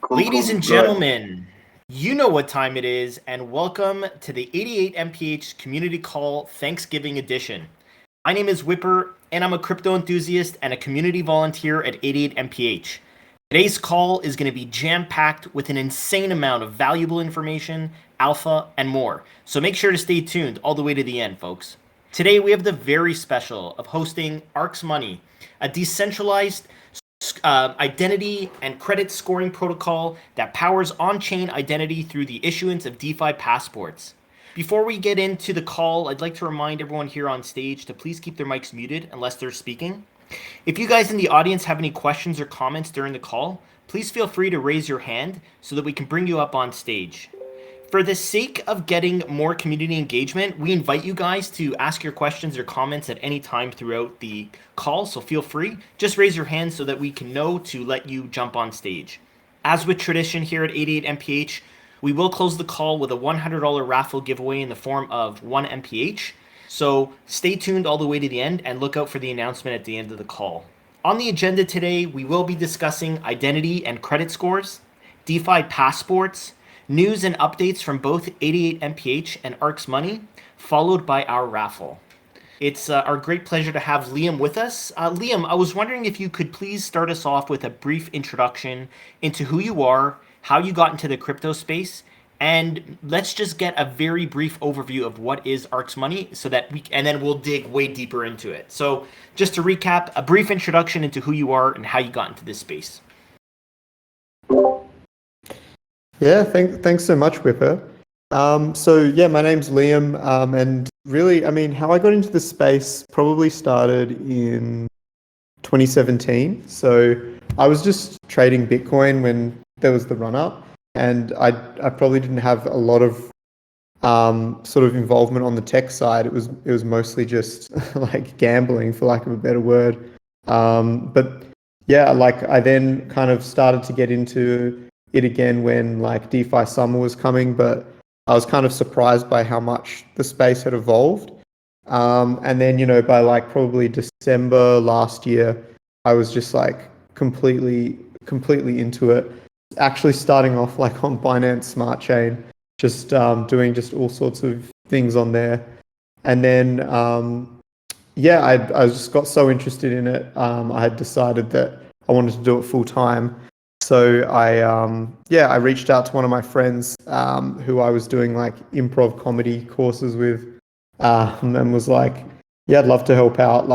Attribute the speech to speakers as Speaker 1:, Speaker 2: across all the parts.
Speaker 1: Ladies and gentlemen, you know what time it is, and welcome to the 88 MPH Community Call Thanksgiving Edition. My name is Whipper, and I'm a crypto enthusiast and a community volunteer at 88 MPH. Today's call is going to be jam-packed with an insane amount of valuable information, alpha, and more, so make sure to stay tuned all the way to the end, folks. Today we have the very special of hosting ARCx Money, a decentralized identity and credit scoring protocol that powers on-chain identity through the issuance of DeFi passports. Before we get into the call, I'd like to remind everyone here on stage to please keep their mics muted unless they're speaking. If you guys in the audience have any questions or comments during the call, please feel free to raise your hand so that we can bring you up on stage. For the sake of getting more community engagement, we invite you guys to ask your questions or comments at any time throughout the call, so feel free. Just raise your hand so that we can know to let you jump on stage. As with tradition here at 88 MPH, we will close the call with a $100 raffle giveaway in the form of 1 MPH. So stay tuned all the way to the end and look out for the announcement at the end of the call. On the agenda today, we will be discussing identity and credit scores, DeFi passports, news and updates from both 88 MPH and ARCx Money, followed by our raffle. It's our great pleasure to have Liam with us. Liam, I was wondering if you could please start us off with a brief introduction into who you are, how you got into the crypto space, and let's just get a very brief overview of what is ARCx Money and then we'll dig way deeper into it. So just to recap, a brief introduction into who you are and how you got into this space.
Speaker 2: Yeah, thanks so much, Whipper. My name's Liam, and really, how I got into the space probably started in 2017. So I was just trading Bitcoin when there was the run-up, and I probably didn't have a lot of sort of involvement on the tech side. It was mostly just like gambling, for lack of a better word. But yeah, like I then kind of started to get into it again when like DeFi summer was coming, but I was kind of surprised by how much the space had evolved. And then, by like probably December last year, I was just like completely into it. Actually starting off like on Binance Smart Chain, just doing just all sorts of things on there. And then, I just got so interested in it. I had decided that I wanted to do it full time. So I reached out to one of my friends who I was doing like improv comedy courses with, and was like, yeah, I'd love to help out.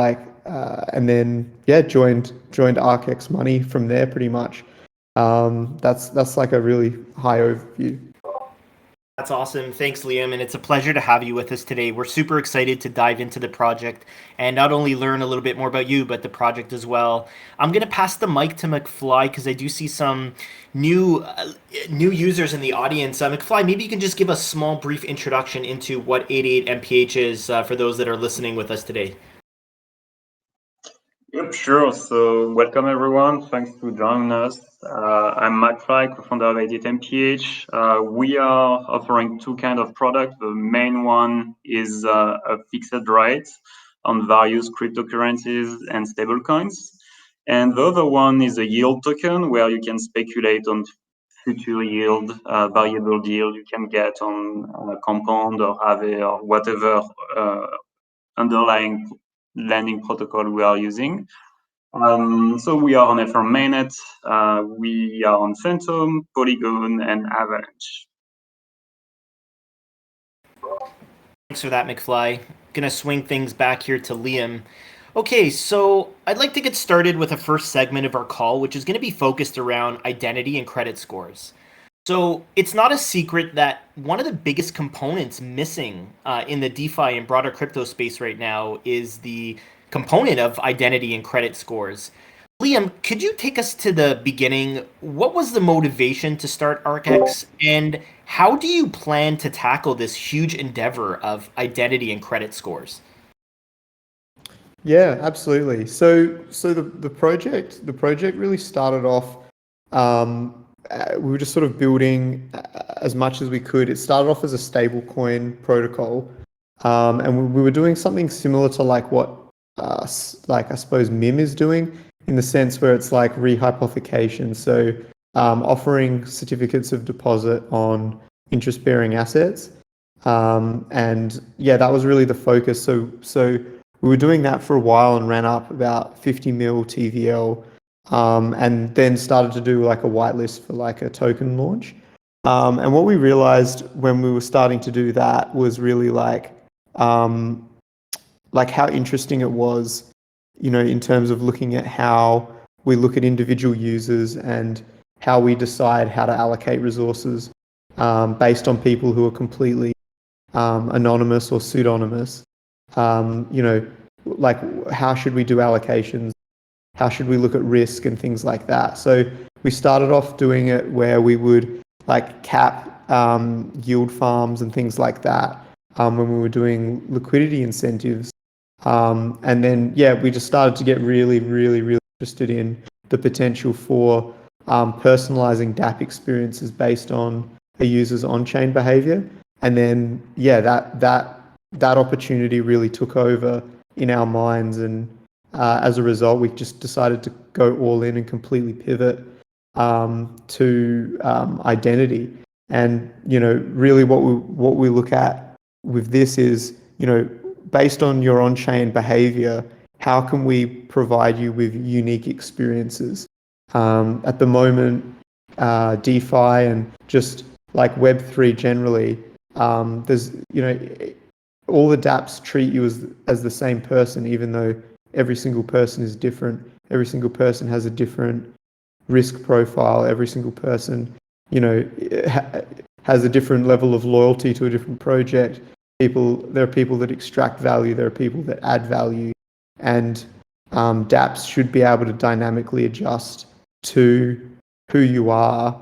Speaker 2: And then joined ARCx Money from there pretty much. That's like a really high overview.
Speaker 1: That's awesome. Thanks, Liam. And it's a pleasure to have you with us today. We're super excited to dive into the project and not only learn a little bit more about you, but the project as well. I'm going to pass the mic to McFly because I do see some new users in the audience. McFly, maybe you can just give a small, brief introduction into what 88 MPH is for those that are listening with us today.
Speaker 3: Yep, sure. So welcome everyone. Thanks for joining us. I'm McFly, co-founder of 88 MPH. We are offering two kinds of products. The main one is a fixed rate on various cryptocurrencies and stablecoins. And the other one is a yield token where you can speculate on future yield, variable yield you can get on Compound or Aave or whatever underlying lending protocol we are using. So we are on Ethereum mainnet, we are on Phantom, Polygon, and Avalanche.
Speaker 1: Thanks for that, McFly. Gonna swing things back here to Liam. Okay, so I'd like to get started with the first segment of our call, which is going to be focused around identity and credit scores. So it's not a secret that one of the biggest components missing in the DeFi and broader crypto space right now is the component of identity and credit scores. Liam, could you take us to the beginning? What was the motivation to start Archex, and how do you plan to tackle this huge endeavor of identity and credit scores?
Speaker 2: Yeah, absolutely. So the project really started off. We were just sort of building as much as we could. It started off as a stablecoin protocol, and we were doing something similar to like what, like I suppose MIM is doing, in the sense where it's like rehypothecation. So offering certificates of deposit on interest-bearing assets. And yeah, that was really the focus. So we were doing that for a while and ran up about 50 mil TVL, and then started to do like a whitelist for like a token launch. And what we realized when we were starting to do that was really like how interesting it was, in terms of looking at how we look at individual users and how we decide how to allocate resources based on people who are completely anonymous or pseudonymous. Like how should we do allocations? How should we look at risk and things like that? So we started off doing it where we would like cap yield farms and things like that when we were doing liquidity incentives. And then, yeah, we just started to get really, really, really interested in the potential for personalizing DApp experiences based on a user's on-chain behavior. And then, yeah, that opportunity really took over in our minds. And as a result, we just decided to go all in and completely pivot to identity. And, really what we look at with this is, based on your on-chain behavior, how can we provide you with unique experiences? At the moment, DeFi and just like Web3 generally, there's, all the dApps treat you as the same person, even though every single person is different. Every single person has a different risk profile. Every single person, has a different level of loyalty to a different project. There are people that extract value. There are people that add value, and dApps should be able to dynamically adjust to who you are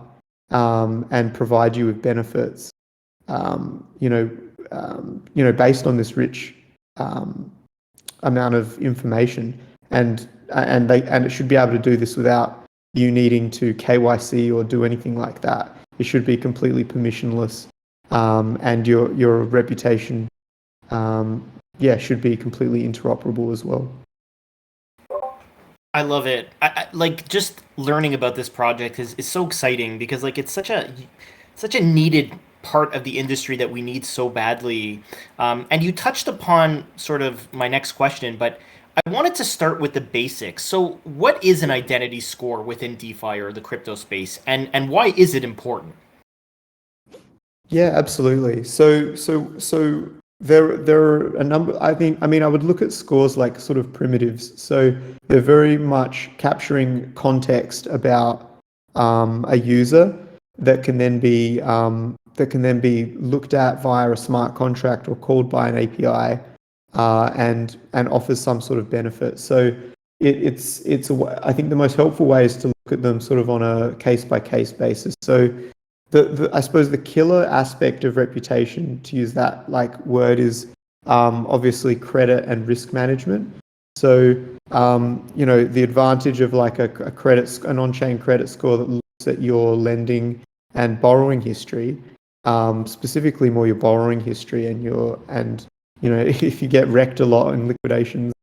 Speaker 2: and provide you with benefits. Based on this rich amount of information, and it should be able to do this without you needing to KYC or do anything like that. It should be completely permissionless, and your reputation, should be completely interoperable as well.
Speaker 1: I love it. I like just learning about this project is so exciting because like it's such a needed part of the industry that we need so badly. And you touched upon sort of my next question, but I wanted to start with the basics. So what is an identity score within DeFi or the crypto space, and why is it important?
Speaker 2: Yeah, absolutely. So there are a number. I would look at scores like sort of primitives. So they're very much capturing context about a user that can then be looked at via a smart contract or called by an API, and offers some sort of benefit. So I think the most helpful way is to look at them sort of on a case by case basis. So I suppose the killer aspect of reputation, to use that like word, is obviously credit and risk management. So the advantage of like an on-chain credit score that looks at your lending and borrowing history, specifically more your borrowing history and if you get wrecked a lot in liquidations,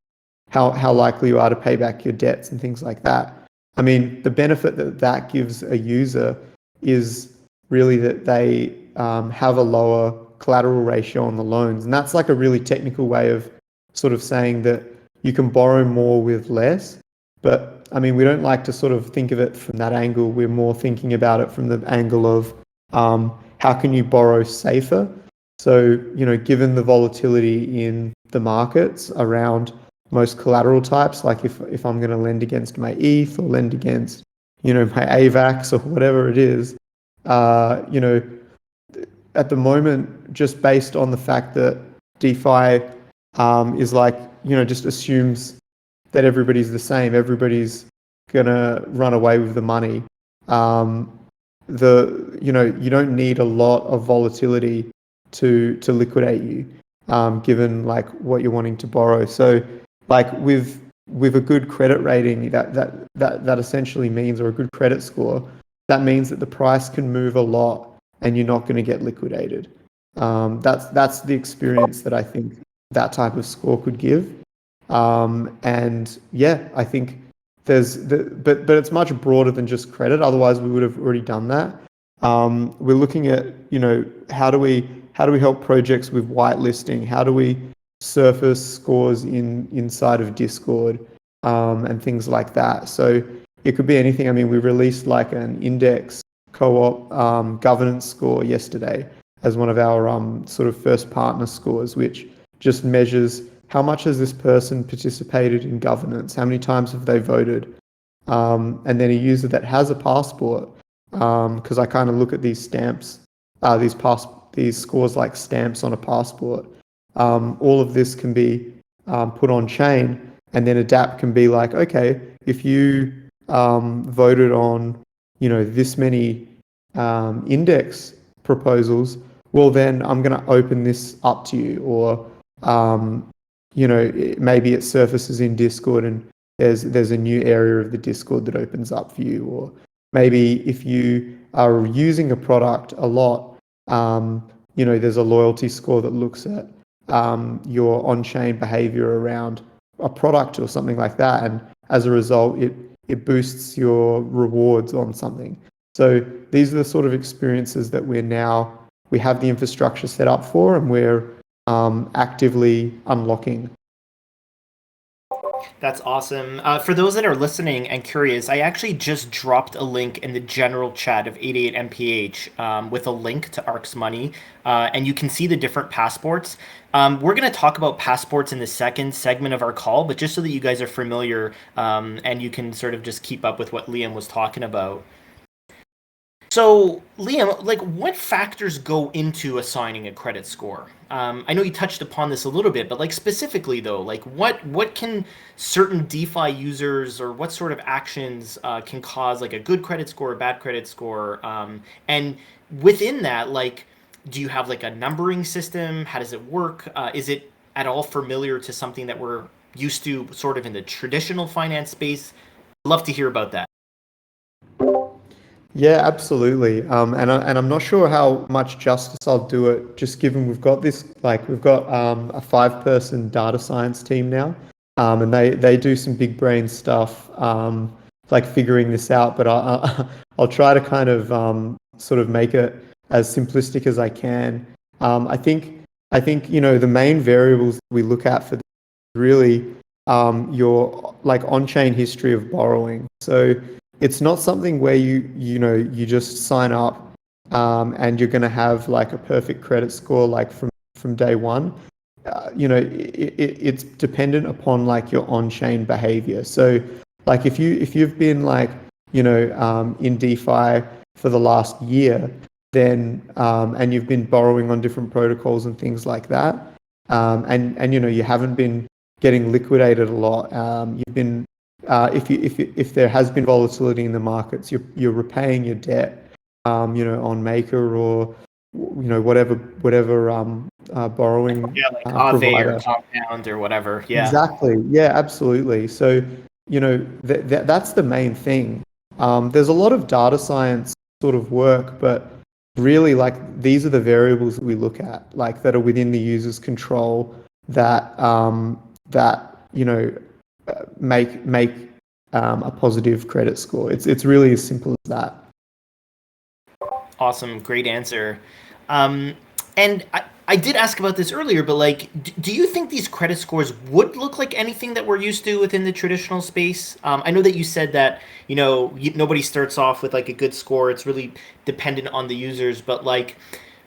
Speaker 2: how likely you are to pay back your debts and things like that. I mean, the benefit that gives a user is really that they have a lower collateral ratio on the loans. And that's like a really technical way of sort of saying that you can borrow more with less. But I mean, we don't like to sort of think of it from that angle. We're more thinking about it from the angle of how can you borrow safer? So, given the volatility in the markets around most collateral types, like if I'm going to lend against my ETH or lend against, my AVAX or whatever it is, at the moment, just based on the fact that DeFi is like, just assumes that everybody's the same, everybody's gonna run away with the money. You don't need a lot of volatility to liquidate you, given like what you're wanting to borrow. So, like with a good credit rating, that essentially means, or a good credit score, that means that the price can move a lot and you're not going to get liquidated. That's the experience that I think that type of score could give. And yeah, I think but it's much broader than just credit. Otherwise, we would have already done that. We're looking at, how do we help projects with whitelisting? How do we surface scores inside of Discord, and things like that? So it could be anything. I mean, we released like an index co-op governance score yesterday as one of our sort of first partner scores, which just measures how much has this person participated in governance, how many times have they voted, and then a user that has a passport, because I kind of look at these stamps, these scores like stamps on a passport. All of this can be put on chain, and then Adapt can be like, okay, if you voted on, this many index proposals, well, then I'm going to open this up to you. Or, maybe it surfaces in Discord and there's a new area of the Discord that opens up for you. Or maybe if you are using a product a lot, there's a loyalty score that looks at your on-chain behavior around a product or something like that. And as a result, it boosts your rewards on something. So these are the sort of experiences that we have the infrastructure set up for, and we're actively unlocking.
Speaker 1: That's awesome. For those that are listening and curious, I actually just dropped a link in the general chat of 88MPH with a link to ARC's money, and you can see the different passports. We're going to talk about passports in the second segment of our call, but just so that you guys are familiar and you can sort of just keep up with what Liam was talking about. So, Liam, like, what factors go into assigning a credit score? I know you touched upon this a little bit, but like specifically though, like what can certain DeFi users, or what sort of actions can cause like a good credit score, a bad credit score, and within that, like, do you have like a numbering system? How does it work? Is it at all familiar to something that we're used to, sort of in the traditional finance space? I'd love to hear about that.
Speaker 2: Yeah, absolutely. And I'm not sure how much justice I'll do it, just given we've got a 5-person data science team now, and they do some big brain stuff, like figuring this out. But I'll try to kind of sort of make it as simplistic as I can. I think the main variables that we look at for this is really your like on-chain history of borrowing. So it's not something where you just sign up and you're going to have like a perfect credit score like from day one. It's dependent upon like your on-chain behavior. So like if you've been like in DeFi for the last year, then and you've been borrowing on different protocols and things like that, and you haven't been getting liquidated a lot. You've been if there has been volatility in the markets, you're repaying your debt, on Maker or whatever borrowing
Speaker 1: Like Aave
Speaker 2: provider.
Speaker 1: or Compound or whatever. Yeah.
Speaker 2: Exactly. Yeah, absolutely. So that's the main thing. There's a lot of data science sort of work, but really like these are the variables that we look at, like that are within the user's control, that make a positive credit score. It's really as simple as that.
Speaker 1: Awesome, great answer. And I did ask about this earlier, but like, do you think these credit scores would look like anything that we're used to within the traditional space? I know that you said that nobody starts off with like a good score. It's really dependent on the users, but like,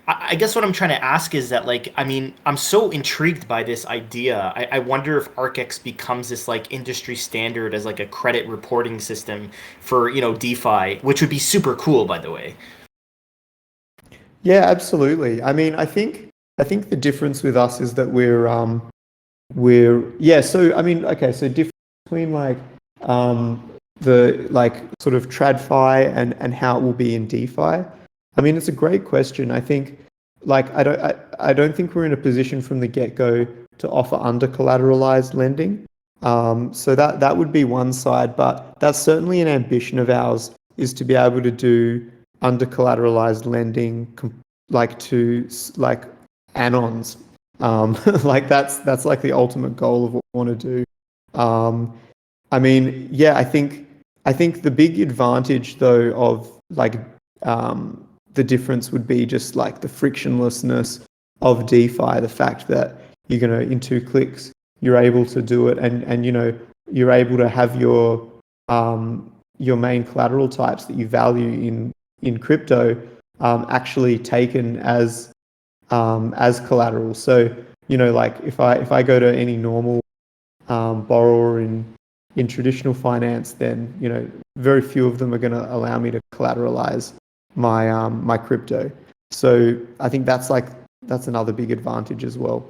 Speaker 1: I guess what I'm trying to ask is that, like, I mean, I'm so intrigued by this idea. I wonder if Archex becomes this like industry standard as like a credit reporting system for DeFi, which would be super cool, by the way.
Speaker 2: Yeah, absolutely. I mean, I think the difference with us is that so I mean, okay, so difference between like the like sort of TradFi and how it will be in DeFi. I mean, it's a great question. I think like I don't think we're in a position from the get-go to offer under collateralized lending. So that would be one side, but that's certainly an ambition of ours, is to be able to do under collateralized lending like to like anons. Like that's like the ultimate goal of what we want to do. I mean, yeah, I think the big advantage though of like the difference would be just like the frictionlessness of DeFi, the fact that you're gonna in 2 clicks you're able to do it, and you're able to have your main collateral types that you value in crypto actually taken as collateral. So like if I go to any normal borrower in traditional finance, then very few of them are going to allow me to collateralize my crypto. So I think that's another big advantage as well.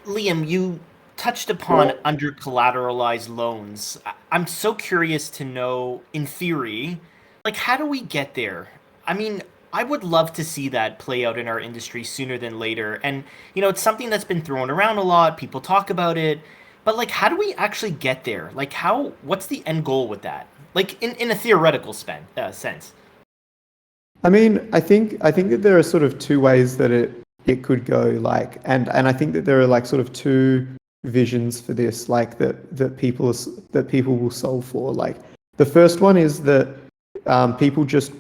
Speaker 1: Liam, you touched upon under collateralized loans. I'm so curious to know, in theory, like, how do we get there? I mean, I would love to see that play out in our industry sooner than later. And, it's something that's been thrown around a lot. People talk about it. But, like, how do we actually get there? Like, what's the end goal with that? Like, in a theoretical sense.
Speaker 2: I mean, I think that there are sort of two ways that it could go, like, and I think that there are like sort of two visions for this, like that people will solve for. Like, the first one is that people just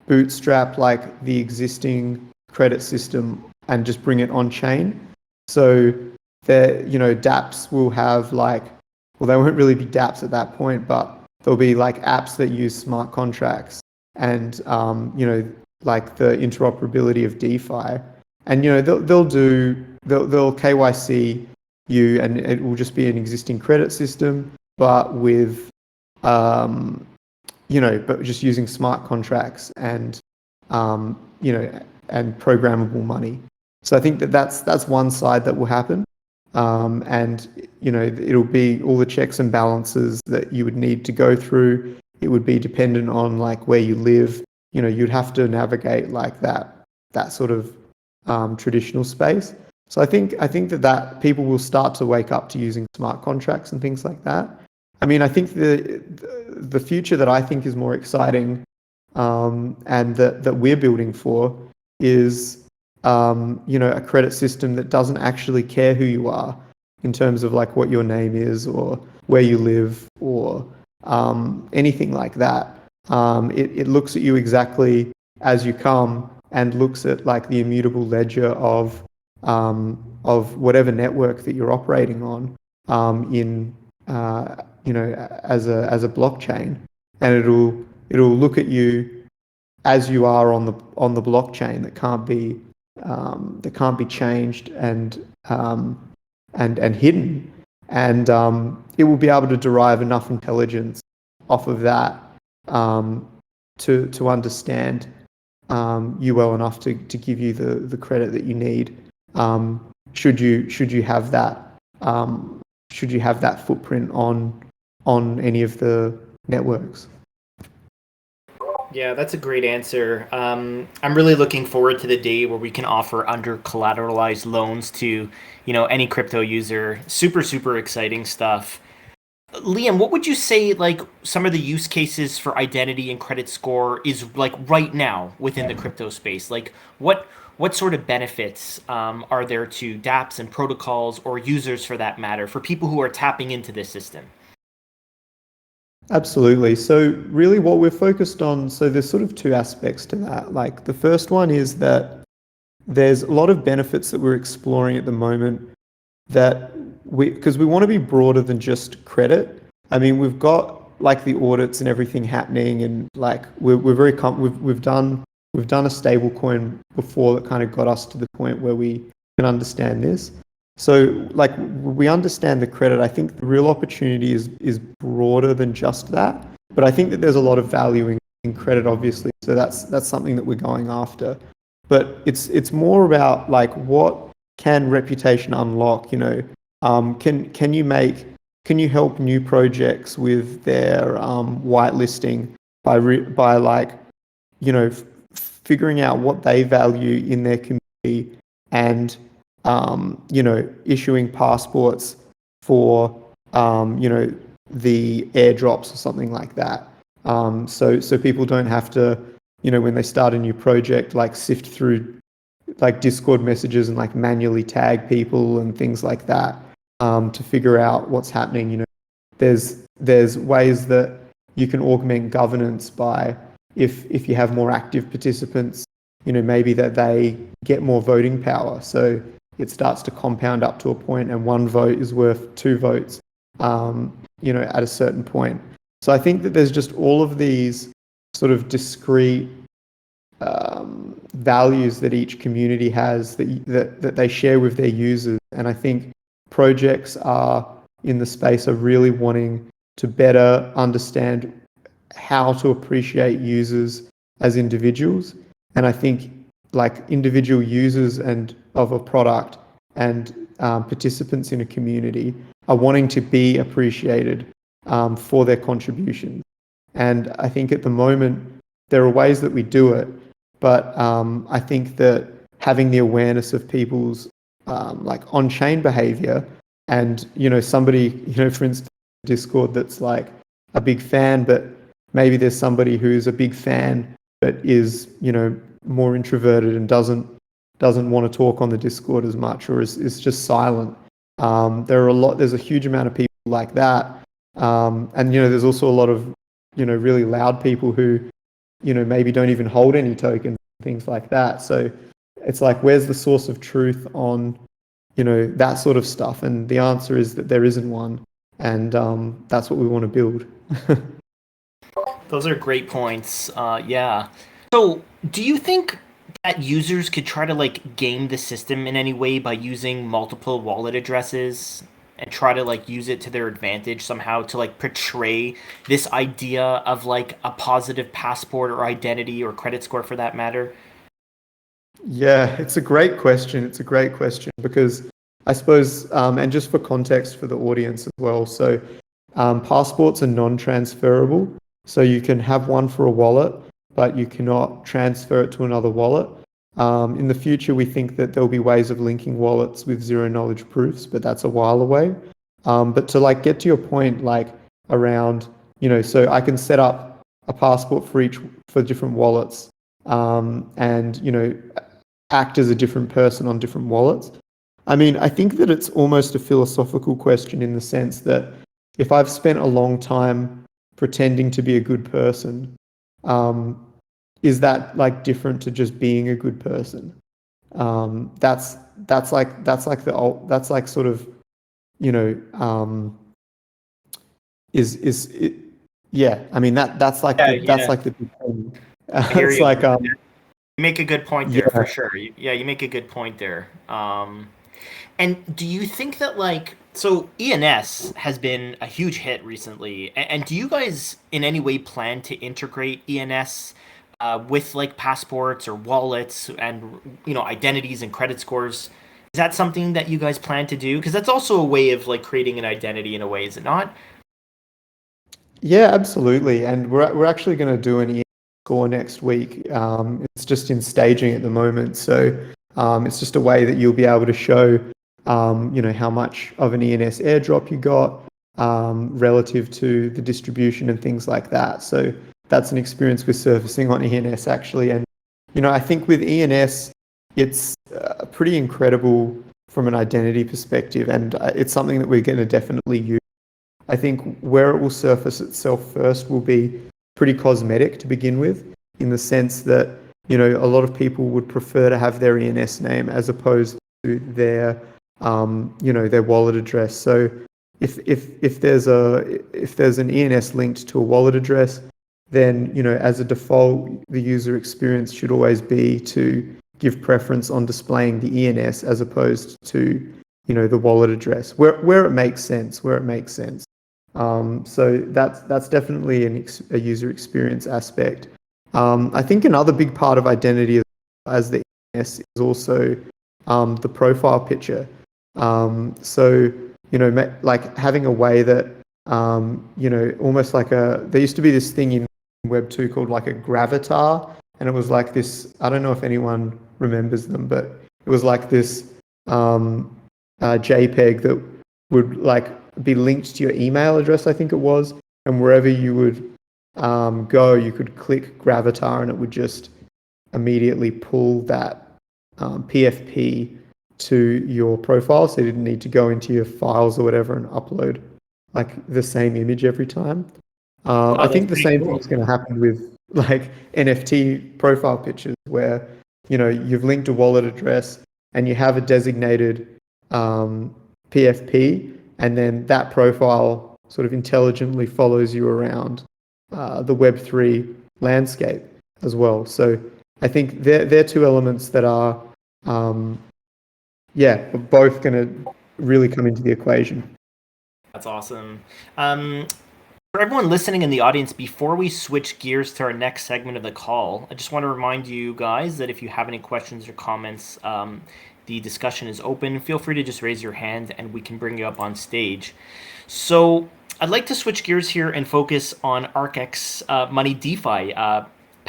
Speaker 2: bootstrap like the existing credit system and just bring it on chain. So that dApps will have like, well, they won't really be dApps at that point, but there'll be like apps that use smart contracts and like the interoperability of DeFi, and they'll KYC you, and it will just be an existing credit system, but with but just using smart contracts and and programmable money. So I think that's one side that will happen, and it'll be all the checks and balances that you would need to go through. It would be dependent on like where you live. You'd have to navigate like that sort of traditional space. So I think that people will start to wake up to using smart contracts and things like that. I mean, I think the future that I think is more exciting, and that we're building for is a credit system that doesn't actually care who you are in terms of like what your name is or where you live or anything like that. It looks at you exactly as you come and looks at like the immutable ledger of whatever network that you're operating on in as a blockchain, and it'll look at you as you are on the blockchain that can't be changed and hidden, and it will be able to derive enough intelligence off of that to understand you well enough to give you the credit that you need, should you have that footprint on any of the networks.
Speaker 1: Yeah, that's a great answer. I'm really looking forward to the day where we can offer under collateralized loans to, any crypto user. Super, super exciting stuff. Liam, what would you say like some of the use cases for identity and credit score is like right now within the crypto space? Like what sort of benefits are there to dApps and protocols, or users for that matter, for people who are tapping into this system?
Speaker 2: Absolutely. So really what we're focused on, so there's sort of two aspects to that. Like, the first one is that there's a lot of benefits that we're exploring at the moment that because we want to be broader than just credit. I mean, we've got like the audits and everything happening, and like we're very we've done a stable coin before that kind of got us to the point where we can understand this. So like we understand the credit. I think the real opportunity is broader than just that. But I think that there's a lot of value in credit, obviously. So that's something that we're going after. But it's more about like what can reputation unlock? Can you help new projects with their whitelisting by like figuring out what they value in their community and issuing passports for the airdrops or something like that. So people don't have to when they start a new project like sift through like Discord messages and like manually tag people and things like that. to figure out what's happening. There's ways that you can augment governance by if you have more active participants, maybe that they get more voting power. So it starts to compound up to a point, and one vote is worth two votes, at a certain point. So I think that there's just all of these sort of discrete values that each community has that they share with their users. And I think projects in the space are really wanting to better understand how to appreciate users as individuals. And I think like individual users of a product and participants in a community are wanting to be appreciated for their contributions. And I think at the moment there are ways that we do it, but I think that having the awareness of people's like on-chain behavior, and somebody, for instance, Discord that's like a big fan, but maybe there's somebody who's a big fan but is more introverted and doesn't want to talk on the Discord as much, or is just silent. There's a huge amount of people like that, and there's also a lot of really loud people who maybe don't even hold any tokens, things like that. So it's like, where's the source of truth on that sort of stuff? And the answer is that there isn't one, and that's what we want to build.
Speaker 1: Those are great points. Yeah. So, do you think that users could try to like game the system in any way by using multiple wallet addresses and try to like use it to their advantage somehow to like portray this idea of like a positive passport or identity or credit score for that matter?
Speaker 2: Yeah, it's a great question. It's a great question because I suppose, and just for context for the audience as well, so passports are non-transferable. So you can have one for a wallet, but you cannot transfer it to another wallet. In the future, we think that there'll be ways of linking wallets with zero-knowledge proofs, but that's a while away. But to like get to your point, like around, so I can set up a passport for different wallets, and act as a different person on different wallets. I mean, I think that it's almost a philosophical question in the sense that if I've spent a long time pretending to be a good person, is that like different to just being a good person? That's sort of, is it, yeah. I mean that's like the big thing.
Speaker 1: I hear
Speaker 2: It's
Speaker 1: you.
Speaker 2: like
Speaker 1: You make a good point there
Speaker 2: yeah.
Speaker 1: for sure. You make a good point there. And do you think that like so ENS has been a huge hit recently, and do you guys in any way plan to integrate ENS with like passports or wallets and identities and credit scores? Is that something that you guys plan to do? Because that's also a way of like creating an identity in a way, is it not?
Speaker 2: Yeah, absolutely. And we're actually going to do an ENS score next week. It's just in staging at the moment, so it's just a way that you'll be able to show, how much of an ENS airdrop you got relative to the distribution and things like that. So that's an experience we're surfacing on ENS actually. And I think with ENS, it's pretty incredible from an identity perspective, and it's something that we're going to definitely use. I think where it will surface itself first will be pretty cosmetic to begin with, in the sense that, a lot of people would prefer to have their ENS name as opposed to their, their wallet address. So if there's an ENS linked to a wallet address, then, as a default, the user experience should always be to give preference on displaying the ENS as opposed to, the wallet address where it makes sense, So that's definitely a user experience aspect. I think another big part of identity as the ENS is also the profile picture. So like having a way that almost like there used to be this thing in Web 2 called like a gravatar, and it was like this. I don't know if anyone remembers them, but it was like this JPEG that would like be linked to your email address, I think it was, and wherever you would go, you could click Gravatar and it would just immediately pull that PFP to your profile, so you didn't need to go into your files or whatever and upload like the same image every time.
Speaker 1: Oh,
Speaker 2: I
Speaker 1: that's
Speaker 2: think the
Speaker 1: pretty
Speaker 2: same
Speaker 1: cool.
Speaker 2: thing's going to happen with like NFT profile pictures, where you've linked a wallet address and you have a designated PFP, and then that profile sort of intelligently follows you around the Web3 landscape as well. So I think they're two elements that are, both going to really come into the equation.
Speaker 1: That's awesome. For everyone listening in the audience, before we switch gears to our next segment of the call, I just want to remind you guys that if you have any questions or comments, the discussion is open. Feel free to just raise your hand and we can bring you up on stage. So I'd like to switch gears here and focus on ARCx Money DeFi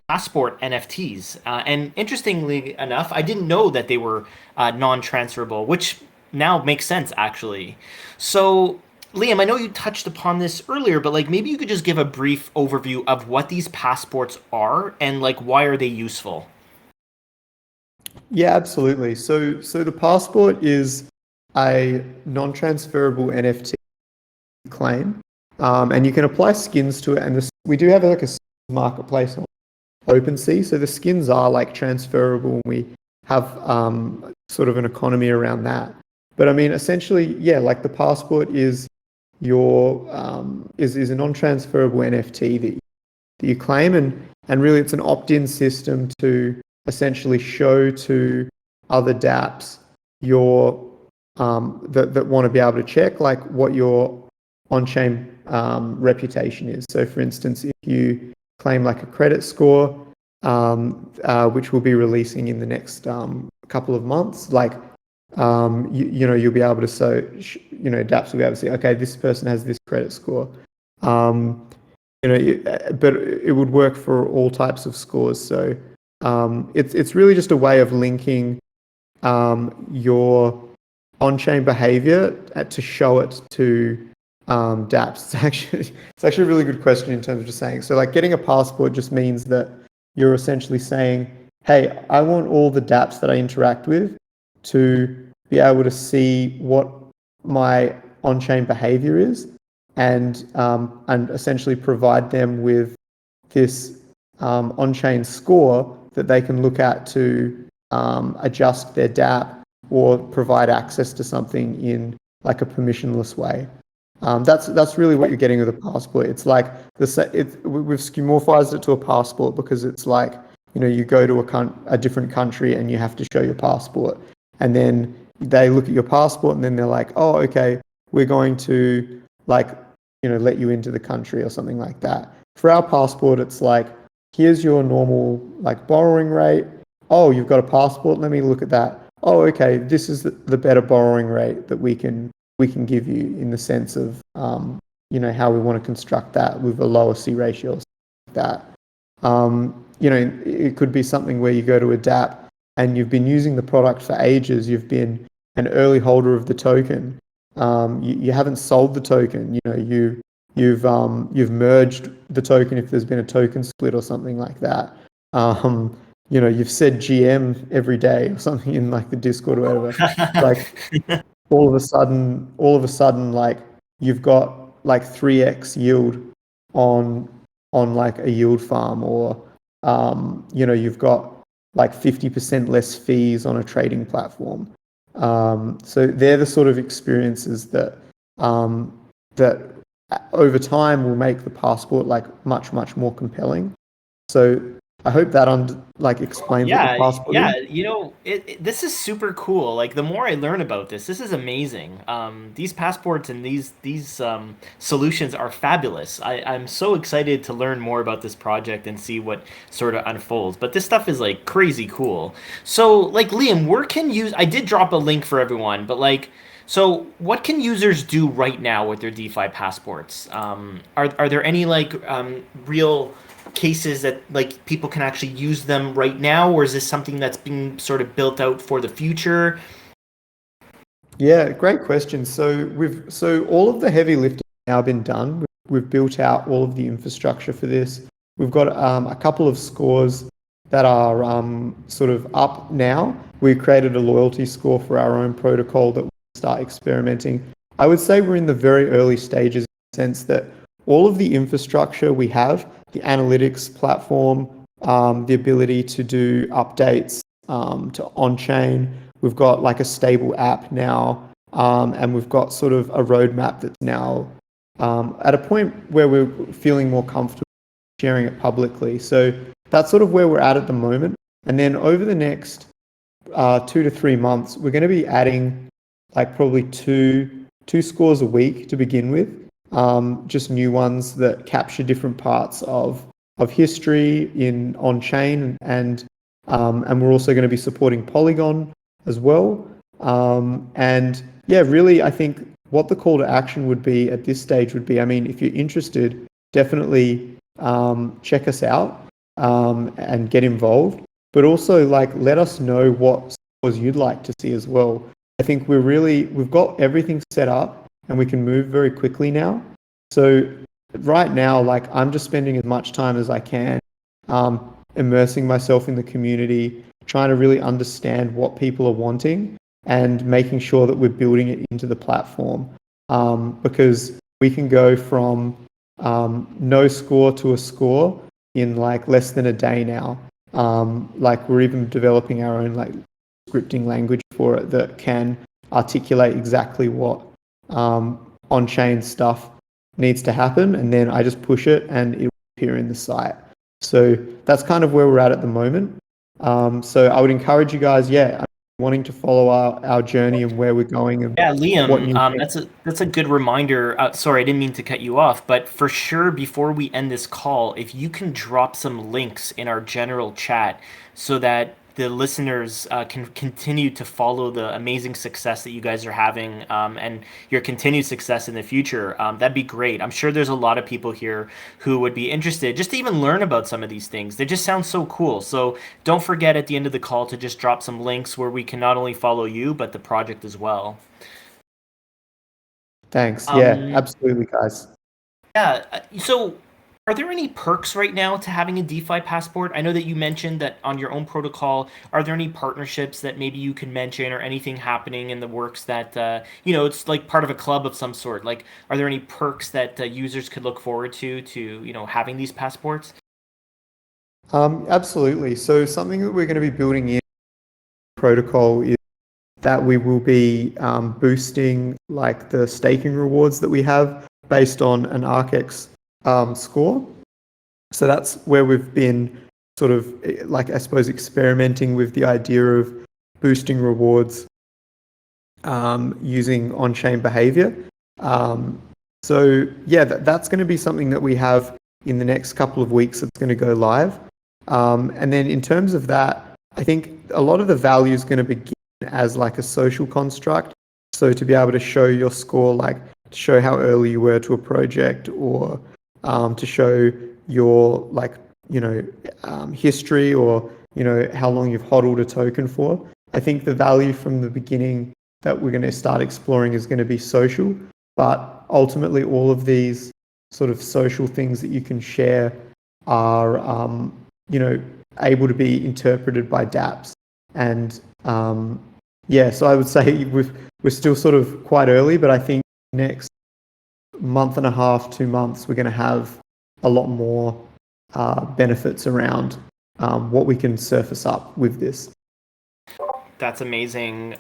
Speaker 1: passport NFTs. And interestingly enough, I didn't know that they were non-transferable, which now makes sense actually. So Liam, I know you touched upon this earlier, but like maybe you could just give a brief overview of what these passports are and like why are they useful?
Speaker 2: Yeah, absolutely. So the passport is a non-transferable NFT claim, and you can apply skins to it. And we do have like a marketplace on OpenSea, so the skins are like transferable, and we have sort of an economy around that. But I mean, essentially, yeah, like the passport is is a non-transferable NFT that you claim, and really it's an opt-in system to essentially show to other dApps your that want to be able to check like what your on-chain reputation is. So for instance, if you claim like a credit score, which we'll be releasing in the next couple of months, like you'll be able to dApps will be able to say, okay, this person has this credit score. But it would work for all types of scores. So it's really just a way of linking your on-chain behavior to show it to dApps. It's actually a really good question in terms of just saying. So like getting a passport just means that you're essentially saying, hey, I want all the dApps that I interact with to be able to see what my on-chain behavior is, and essentially provide them with this on-chain score that they can look at to adjust their dApp or provide access to something in like a permissionless way. That's really what you're getting with a passport. It's like we've skeuomorphized it to a passport because it's like you go to a different country and you have to show your passport, and then they look at your passport and then they're like, oh, okay, we're going to like let you into the country or something like that. For our passport, it's like, here's your normal like borrowing rate. Oh, you've got a passport. Let me look at that. Oh, okay, this is the better borrowing rate that we can give you in the sense of how we want to construct that with a lower C ratio, like that. It could be something where you go to a dApp and you've been using the product for ages. You've been an early holder of the token. You haven't sold the token. You've merged the token if there's been a token split or something like that. You've said GM every day or something in like the Discord or whatever. Like all of a sudden, like you've got like 3x yield on like a yield farm, or you've got like 50% less fees on a trading platform. So they're the sort of experiences that that over time will make the passport like much more compelling. So I hope that explains what the passport is.
Speaker 1: This is super cool. Like the more I learn about this is amazing. These passports and these solutions are fabulous. I'm so excited to learn more about this project and see what sort of unfolds. But this stuff is like crazy cool. So like Liam, where can use? I did drop a link for everyone, but like. So, what can users do right now with their DeFi passports? Are there any real cases that like people can actually use them right now, or is this something that's being sort of built out for the future?
Speaker 2: Yeah, great question. So all of the heavy lifting has now been done. We've built out all of the infrastructure for this. We've got a couple of scores that are sort of up now. We created a loyalty score for our own protocol that we start experimenting. I would say we're in the very early stages in the sense that all of the infrastructure we have, the analytics platform, the ability to do updates to on-chain. We've got like a stable app now, and we've got sort of a roadmap that's now at a point where we're feeling more comfortable sharing it publicly. So that's sort of where we're at the moment. And then over the next 2 to 3 months, we're going to be adding like probably two scores a week to begin with, just new ones that capture different parts of history in on-chain, and we're also going to be supporting Polygon as well. And yeah, really, I think what the call to action would be at this stage would be, I mean, if you're interested, definitely check us out and get involved. But also, like, let us know what scores you'd like to see as well. I think we've got everything set up and we can move very quickly now. So right now, like, I'm just spending as much time as I can immersing myself in the community, trying to really understand what people are wanting and making sure that we're building it into the platform, because we can go from no score to a score in like less than a day now. Like, we're even developing our own like scripting language for it that can articulate exactly what on-chain stuff needs to happen, and then I just push it and it will appear in the site. So that's kind of where we're at the moment. So I would encourage you guys, wanting to follow our journey and where we're going. And
Speaker 1: yeah, Liam,
Speaker 2: what new
Speaker 1: that's a good reminder. Sorry, I didn't mean to cut you off, but for sure, before we end this call, if you can drop some links in our general chat so that the listeners can continue to follow the amazing success that you guys are having, and your continued success in the future, that'd be great. I'm sure there's a lot of people here who would be interested just to even learn about some of these things. They just sound so cool. So don't forget at the end of the call to just drop some links where we can not only follow you, but the project as well.
Speaker 2: Thanks. Yeah,
Speaker 1: Um,
Speaker 2: absolutely, guys.
Speaker 1: yeah. So, are there any perks right now to having a DeFi passport? I know that you mentioned that on your own protocol. Are there any partnerships that maybe you can mention, or anything happening in the works that it's like part of a club of some sort? Like, are there any perks that users could look forward to having these passports?
Speaker 2: Absolutely. So something that we're going to be building in protocol is that we will be boosting like the staking rewards that we have based on an ARCx score. So that's where we've been sort of, like, I suppose, experimenting with the idea of boosting rewards using on-chain behavior. So yeah, that's going to be something that we have in the next couple of weeks. It's going to go live. And then in terms of that, I think a lot of the value is going to begin as like a social construct. So to be able to show your score, like to show how early you were to a project, or to show your history, or how long you've hodled a token for. I think the value from the beginning that we're going to start exploring is going to be social, but ultimately all of these sort of social things that you can share are able to be interpreted by dApps. And so I would say we're still sort of quite early, but I think next month and a half, 2 months, we're going to have a lot more benefits around what we can surface up with this.
Speaker 1: That's amazing.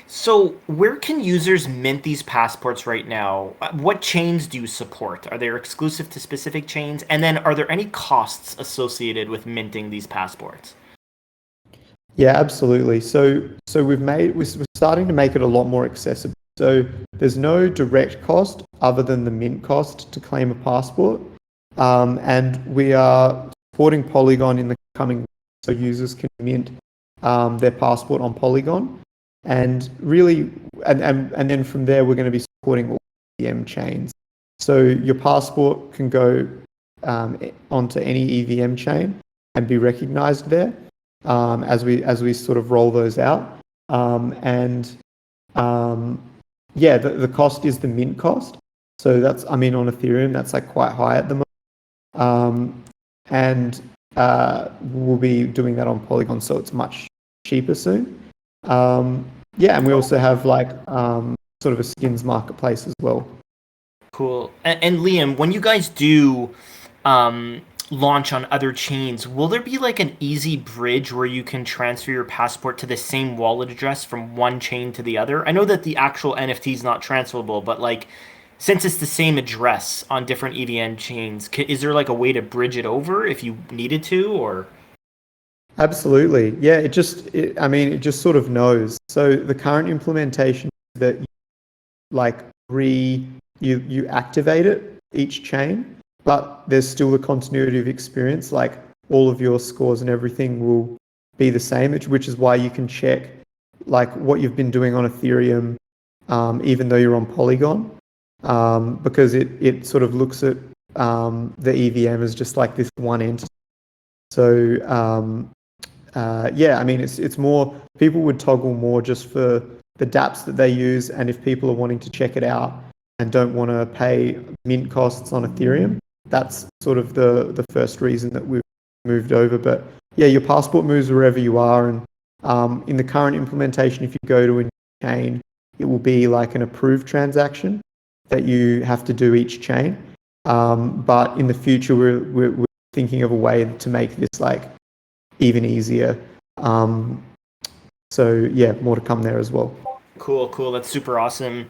Speaker 1: So where can users mint these passports right now? What chains do you support? Are they exclusive to specific chains? And then are there any costs associated with minting these passports?
Speaker 2: Yeah, absolutely. So we're starting to make it a lot more accessible. So there's no direct cost other than the mint cost to claim a passport. And we are supporting Polygon in the coming weeks, so users can mint their passport on Polygon. And really, and then from there, we're going to be supporting all EVM chains. So your passport can go onto any EVM chain and be recognized there, as we sort of roll those out. The cost is the mint cost. So that's, I mean, on Ethereum, that's like quite high at the moment. And we'll be doing that on Polygon, so it's much cheaper soon. Yeah, and we also have like sort of a skins marketplace as well.
Speaker 1: Cool. And Liam, when you guys do launch on other chains, will there be like an easy bridge where you can transfer your passport to the same wallet address from one chain to the other? I know that the actual NFT is not transferable, but like since it's the same address on different EVM chains, is there like a way to bridge it over if you needed to, or?
Speaker 2: Absolutely. Yeah, I mean, it just sort of knows. So the current implementation is that you activate it each chain, but there's still the continuity of experience. Like all of your scores and everything will be the same, which is why you can check like what you've been doing on Ethereum, even though you're on Polygon, because it sort of looks at the EVM as just like this one entity. So yeah, I mean, it's more, people would toggle more just for the dApps that they use, and if people are wanting to check it out and don't want to pay mint costs on Ethereum, that's sort of the first reason that we've moved over. But yeah, your passport moves wherever you are, and in the current implementation, if you go to a new chain, it will be like an approved transaction that you have to do each chain. But in the future, we're thinking of a way to make this like even easier. So yeah, more to come there as well.
Speaker 1: Cool, cool. That's super awesome.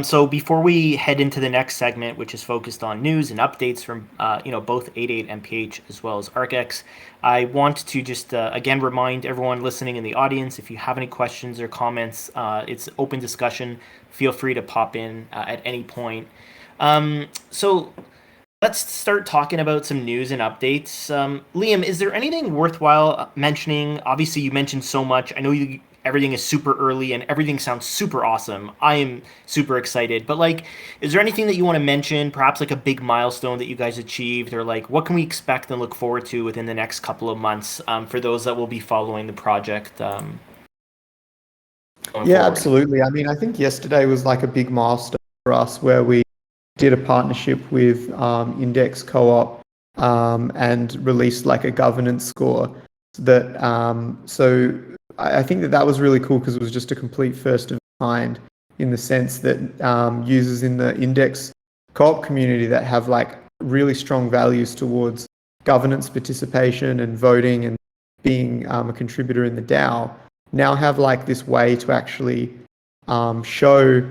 Speaker 1: So before we head into the next segment, which is focused on news and updates from both 88 MPH as well as Archex, I want to just again remind everyone listening in the audience, if you have any questions or comments, it's open discussion. Feel free to pop in at any point. So let's start talking about some news and updates. Liam, is there anything worthwhile mentioning? Obviously, you mentioned so much. I know everything is super early and everything sounds super awesome. I am super excited. But like, is there anything that you want to mention? Perhaps like a big milestone that you guys achieved, or like what can we expect and look forward to within the next couple of months for those that will be following the project? Going
Speaker 2: Yeah,
Speaker 1: forward?
Speaker 2: absolutely. I mean, I think yesterday was like a big milestone for us where we did a partnership with Index Co-op and released like a governance score that so I think that was really cool because it was just a complete first of its kind in the sense that users in the Index Co-op community that have like really strong values towards governance participation and voting and being a contributor in the DAO now have like this way to actually show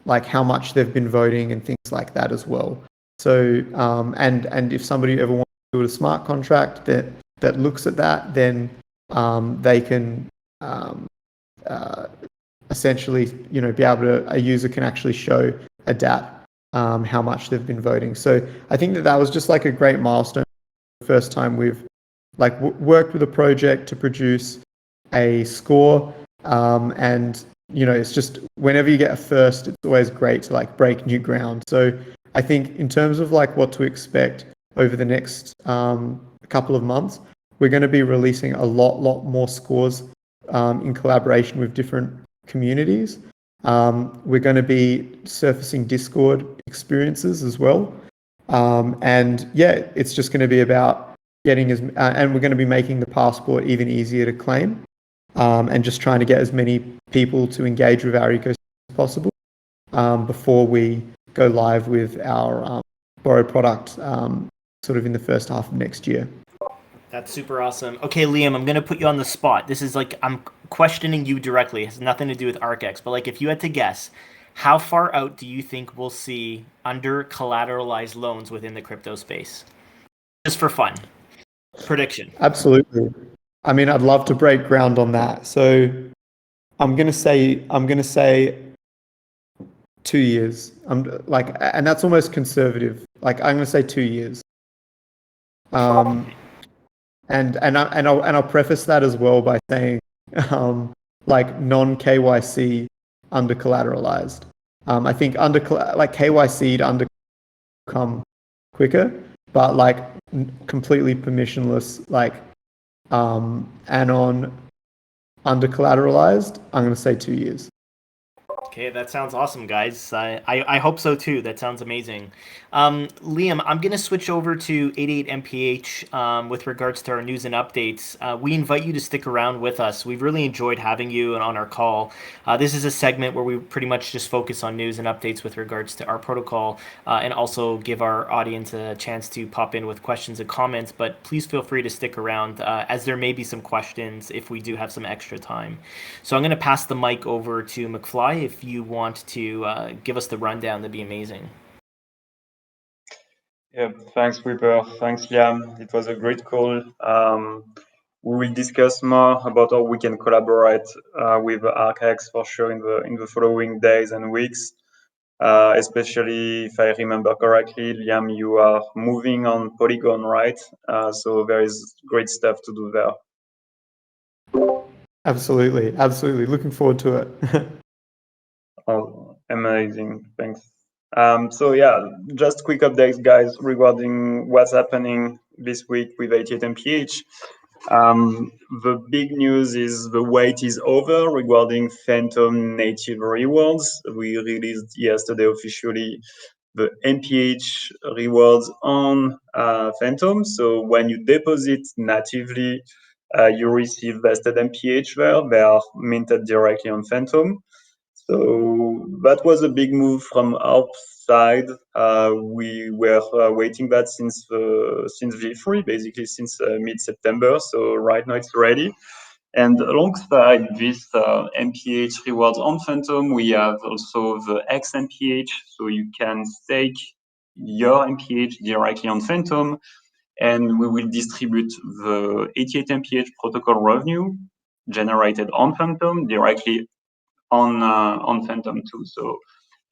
Speaker 2: like how much they've been voting and things like that as well. So and if somebody ever wants to build a smart contract that looks at that, then they can essentially be able to, a user can actually show a dApp how much they've been voting. So I think that was just like a great milestone. The first time we've like worked with a project to produce a score, and it's just whenever you get a first, it's always great to like break new ground. So I think in terms of like what to expect over the next couple of months, we're going to be releasing a lot more scores in collaboration with different communities. We're going to be surfacing Discord experiences as well. And yeah, it's just going to be about getting and we're going to be making the passport even easier to claim, and just trying to get as many people to engage with our ecosystem as possible before we go live with our Borrow product sort of in the first half of next year.
Speaker 1: That's super awesome. Okay, Liam, I'm gonna put you on the spot. This is like I'm questioning you directly. It has nothing to do with ARCx, but like if you had to guess, how far out do you think we'll see under collateralized loans within the crypto space? Just for fun. Prediction.
Speaker 2: Absolutely. I mean, I'd love to break ground on that. So I'm gonna say 2 years. And that's almost conservative. Like I'm gonna say 2 years. And I'll preface that as well by saying, like non KYC under collateralized. I think like KYC under come quicker, but like completely permissionless, like anon under collateralized, I'm going to say 2 years.
Speaker 1: Okay, that sounds awesome, guys. I hope so too. That sounds amazing. Liam, I'm going to switch over to 88 MPH with regards to our news and updates. We invite you to stick around with us. We've really enjoyed having you on our call. This is a segment where we pretty much just focus on news and updates with regards to our protocol and also give our audience a chance to pop in with questions and comments. But please feel free to stick around as there may be some questions if we do have some extra time. So I'm going to pass the mic over to McFly. If you want to give us the rundown, that'd be amazing.
Speaker 3: Yeah, thanks, Whipper. Thanks, Liam. It was a great call. We will discuss more about how we can collaborate with Archex for sure in the following days and weeks. Especially if I remember correctly, Liam, you are moving on Polygon, right? So there is great stuff to do there.
Speaker 2: Absolutely, absolutely. Looking forward to it.
Speaker 3: Oh, amazing. Thanks. So yeah, just quick updates, guys, regarding what's happening this week with 88 MPH. The big news is the wait is over regarding Phantom native rewards. We released yesterday officially the MPH rewards on Phantom. So when you deposit natively, you receive vested MPH there. They are minted directly on Phantom. So that was a big move from our side. We were waiting that since V3, basically since mid-September. So right now it's ready. And alongside this MPH rewards on Phantom, we have also the XMPH. So you can stake your MPH directly on Phantom, and we will distribute the 88 MPH protocol revenue generated on Phantom directly on Phantom too. So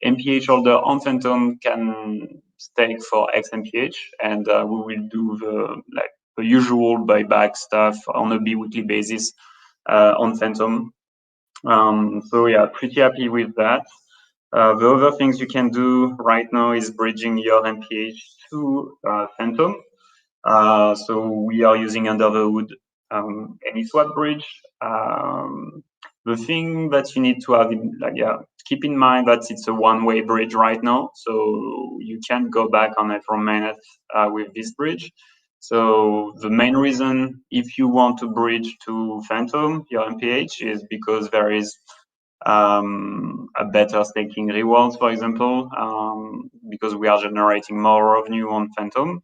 Speaker 3: MPH holder on Phantom can stake for XMPH, and we will do the usual buyback stuff on a bi-weekly basis on Phantom. So yeah, pretty happy with that. The other things you can do right now is bridging your MPH to Phantom. So we are using under the hood any swap bridge. The thing that you need to have keep in mind that it's a one-way bridge right now, so you can't go back on it from mainnet with this bridge. So the main reason, if you want to bridge to Phantom, your MPH, is because there is a better staking rewards, for example, because we are generating more revenue on Phantom,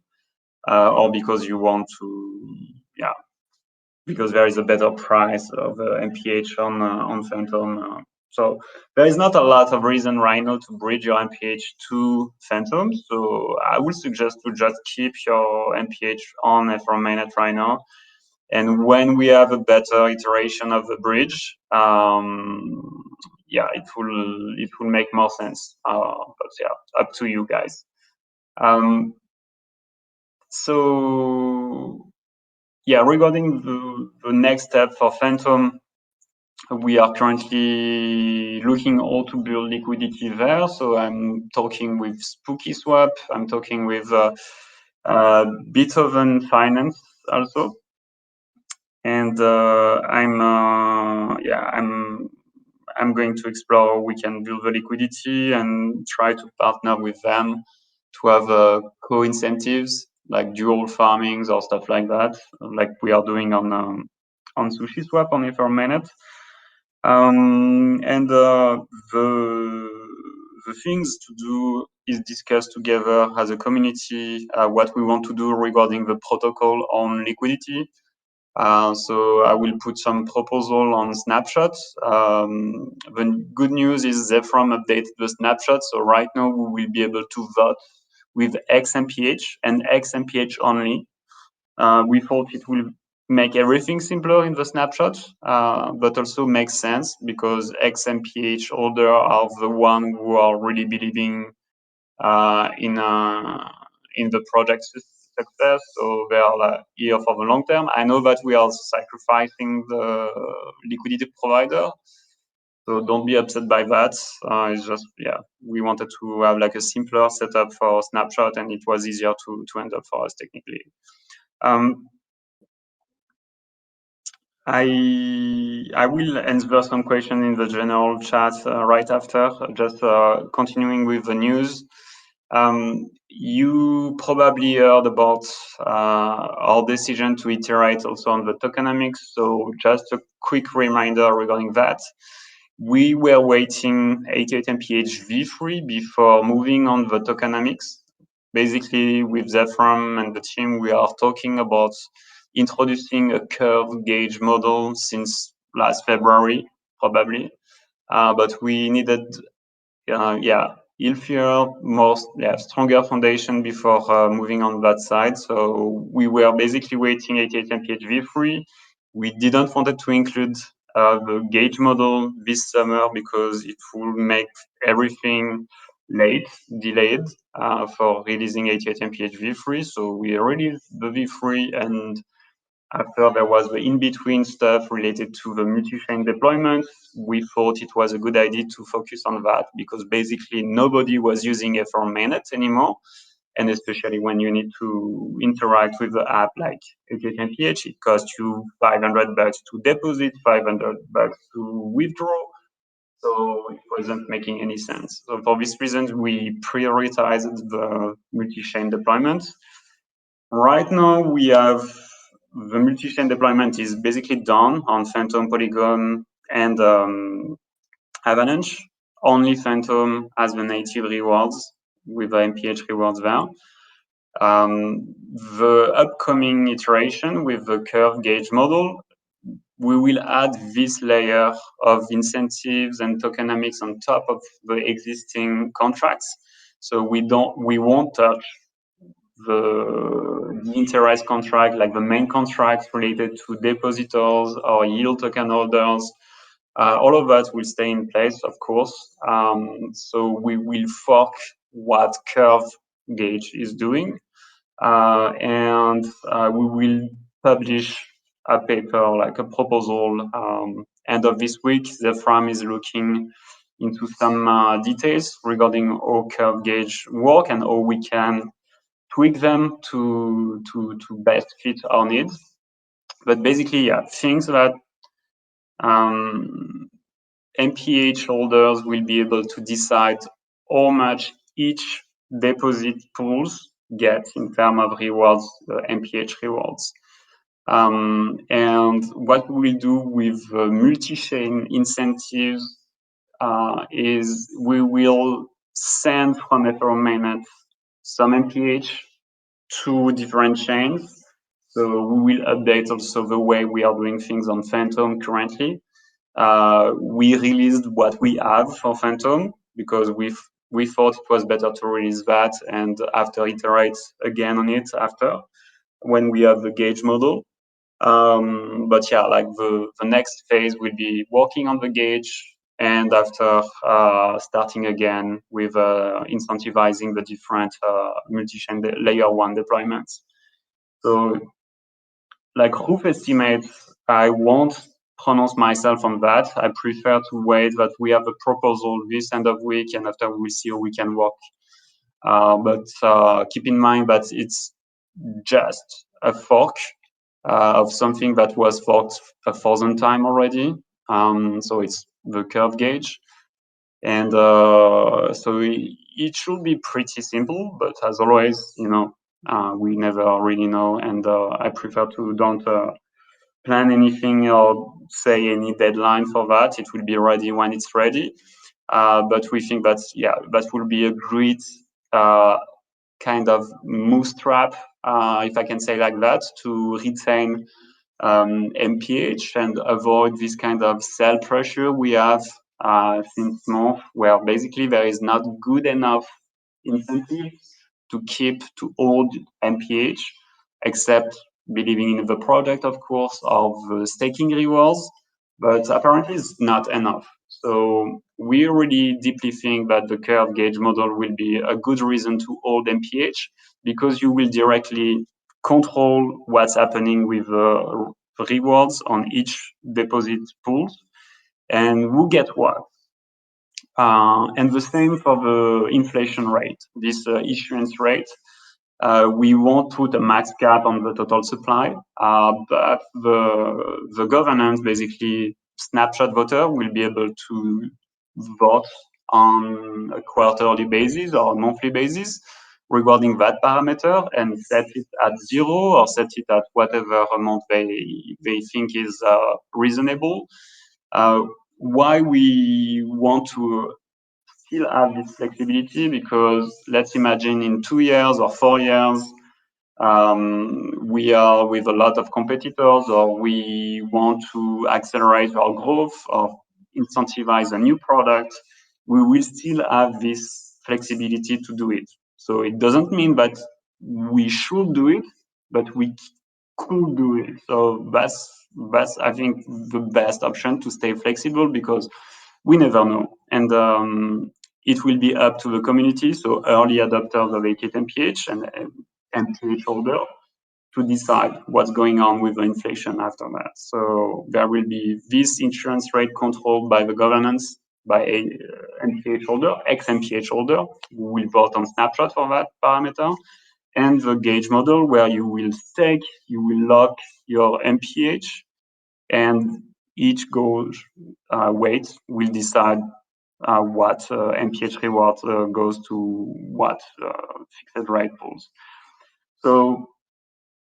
Speaker 3: or because you want to, because there is a better price of MPH on Phantom. So there is not a lot of reason right now to bridge your MPH to Phantom. So I would suggest to just keep your MPH on from mainnet right now. And when we have a better iteration of the bridge, it will make more sense. But yeah, up to you guys. So yeah, regarding the next step for Phantom, we are currently looking how to build liquidity there. So I'm talking with Spooky Swap. I'm talking with Beethoven Finance also, and I'm going to explore how we can build the liquidity and try to partner with them to have co-incentives like dual farmings or stuff like that, like we are doing on Sushi Swap on Ethereum mainnet. And the things to do is discuss together as a community what we want to do regarding the protocol on liquidity. So I will put some proposal on snapshots. The good news is Zephram updated the snapshot. So right now we will be able to vote with XMPH and XMPH only. We thought it will make everything simpler in the snapshot, but also makes sense because XMPH holder are the one who are really believing in the project's success. So they are here for the long term. I know that we are sacrificing the liquidity provider, so don't be upset by that. It's just, we wanted to have like a simpler setup for snapshot, and it was easier to end up for us technically. I will answer some questions in the general chat right after, just continuing with the news. You probably heard about our decision to iterate also on the tokenomics. So just a quick reminder regarding that. We were waiting 88MPH v3 before moving on the tokenomics. Basically, with Zephram and the team, we are talking about introducing a curve gauge model since last February, probably. But we needed, healthier, stronger foundation before moving on that side. So we were basically waiting 88MPH v3. We didn't want to include the gauge model this summer because it will make everything delayed for releasing 88MPH v3. So we released the v3, and after there was the in-between stuff related to the multi-chain deployment, we thought it was a good idea to focus on that because basically nobody was using Ethereum mainnet anymore. And especially when you need to interact with the app like ARCx, it costs you $500 to deposit, $500 to withdraw. So it wasn't making any sense. So for this reason, we prioritized the multi-chain deployment. Right now, we have the multi-chain deployment is basically done on Phantom, Polygon, and Avalanche. Only Phantom has the native rewards with the MPH rewards there. The upcoming iteration with the curve gauge model, we will add this layer of incentives and tokenomics on top of the existing contracts. So we won't touch the interest contract, like the main contracts related to depositors or yield token holders. All of that will stay in place, of course. So we will fork what curve gauge is doing, and we will publish a paper, like a proposal, end of this week. Zephram is looking into some details regarding how curve gauge work and how we can tweak them to best fit our needs. But basically, yeah, things that MPH holders will be able to decide how much each deposit pools get in terms of rewards, MPH rewards. And what we will do with multi-chain incentives is we will send from Ethereum mainnet some MPH to different chains. So we will update also the way we are doing things on Phantom currently. We released what we have for Phantom because we thought it was better to release that and after iterate again on it after when we have the gauge model. But yeah, like the next phase will be working on the gauge and after starting again with incentivizing the different multi-chain layer one deployments. So like rough estimates, I won't pronounce myself on that. I prefer to wait that we have a proposal this end of week and after we'll see how we can work. But keep in mind that it's just a fork of something that was forked 1,000 times already. So it's the curve gauge. And so it should be pretty simple, but as always, we never really know. And I prefer to don't plan anything or say any deadline for that. It will be ready when it's ready. But we think that will be a great kind of bootstrap, if I can say like that, to retain MPH and avoid this kind of sell pressure we have since months, where basically there is not good enough incentives to hold MPH, except believing in the product, of course, of the staking rewards, but apparently it's not enough. So we really deeply think that the curve gauge model will be a good reason to hold MPH because you will directly control what's happening with rewards on each deposit pool and who get what. And the same for the inflation rate, this issuance rate. We won't put a max cap on the total supply, but the governance, basically, snapshot voter will be able to vote on a quarterly basis or a monthly basis regarding that parameter and set it at 0 or set it at whatever amount they think is reasonable. Why we want to still have this flexibility, because let's imagine in 2 years or 4 years, we are with a lot of competitors, or we want to accelerate our growth or incentivize a new product, we will still have this flexibility to do it. So it doesn't mean that we should do it, but we could do it. So that's I think the best option, to stay flexible, because we never know. And it will be up to the community, so early adopters of 88 MPH and MPH holder, to decide what's going on with the inflation after that. So there will be this interest rate controlled by the governance, by a MPH holder, ex-MPH holder, who will vote on snapshot for that parameter, and the gauge model, where you will stake, you will lock your MPH, and each gauge weight will decide what MPH reward goes to what fixed rate pools. So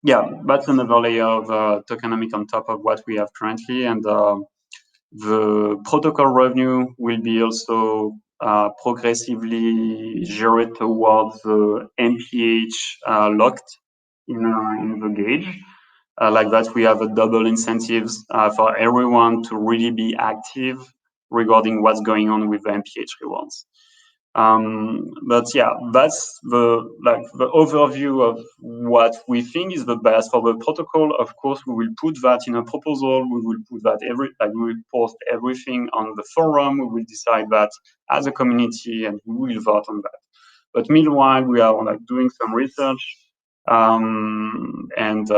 Speaker 3: yeah, that's another layer of tokenomics on top of what we have currently, and the protocol revenue will be also progressively geared towards the MPH locked in the gauge. Like that, we have a double incentives for everyone to really be active regarding what's going on with the MPH rewards. But yeah, that's the overview of what we think is the best for the protocol. Of course, we will put that in a proposal. We will put that we will post everything on the forum. We will decide that as a community, and we will vote on that. But meanwhile, we are doing some research, and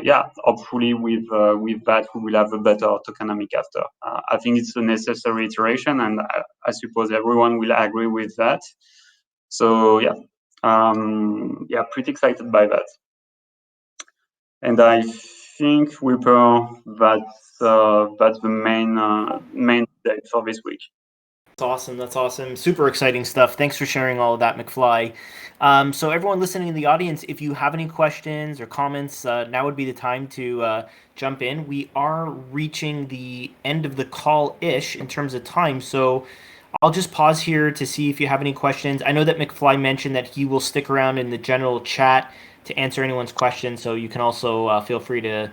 Speaker 3: yeah, hopefully with that we will have a better tokenomics after. I think it's a necessary iteration, and I suppose everyone will agree with that. So yeah, yeah, pretty excited by that. And I think, Whipper, that's the main update for this week.
Speaker 1: That's awesome. That's awesome. Super exciting stuff. Thanks for sharing all of that, McFly. So everyone listening in the audience, if you have any questions or comments, now would be the time to jump in. We are reaching the end of the call-ish in terms of time, so I'll just pause here to see if you have any questions. I know that McFly mentioned that he will stick around in the general chat to answer anyone's questions, so you can also feel free to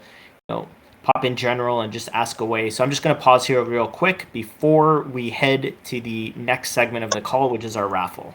Speaker 1: pop in general and just ask away. So I'm just going to pause here real quick before we head to the next segment of the call, which is our raffle.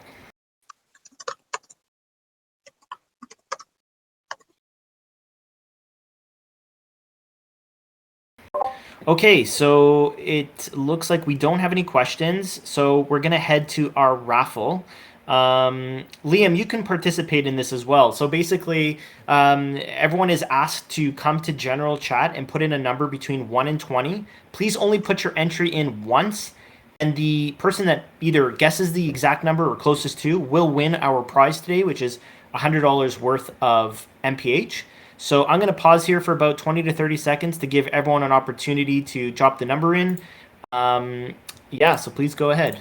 Speaker 1: Okay, so it looks like we don't have any questions, so we're going to head to our raffle. Liam, you can participate in this as well. So basically, everyone is asked to come to general chat and put in a number between 1 and 20. Please only put your entry in once, and the person that either guesses the exact number or closest to will win our prize today, which is $100 worth of MPH. So I'm going to pause here for about 20 to 30 seconds to give everyone an opportunity to drop the number in. Yeah, so please go ahead.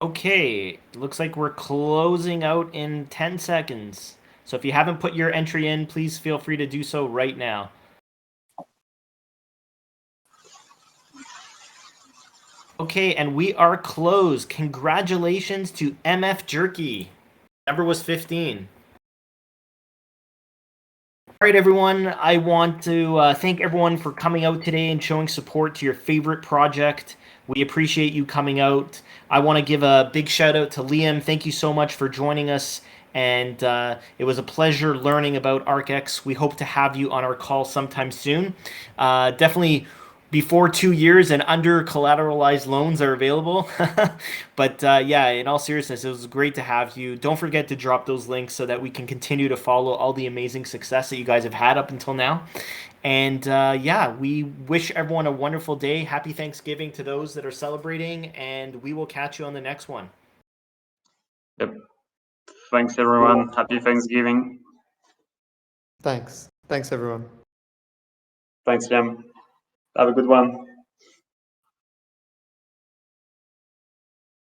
Speaker 1: Okay, looks like we're closing out in 10 seconds. So if you haven't put your entry in, please feel free to do so right now. Okay, and we are closed. Congratulations to MF Jerky. Number was 15. All right, everyone. I want to thank everyone for coming out today and showing support to your favorite project. We appreciate you coming out. I want to give a big shout out to Liam. Thank you so much for joining us and it was a pleasure learning about ARCx. We hope to have you on our call sometime soon. Definitely before 2 years and under collateralized loans are available. But yeah, in all seriousness, it was great to have you. Don't forget to drop those links so that we can continue to follow all the amazing success that you guys have had up until now. And yeah, we wish everyone a wonderful day. Happy Thanksgiving to those that are celebrating, and we will catch you on the next one.
Speaker 3: Yep. Thanks, everyone. Happy Thanksgiving.
Speaker 2: Thanks. Thanks, everyone.
Speaker 3: Thanks, Liam. Have a good one.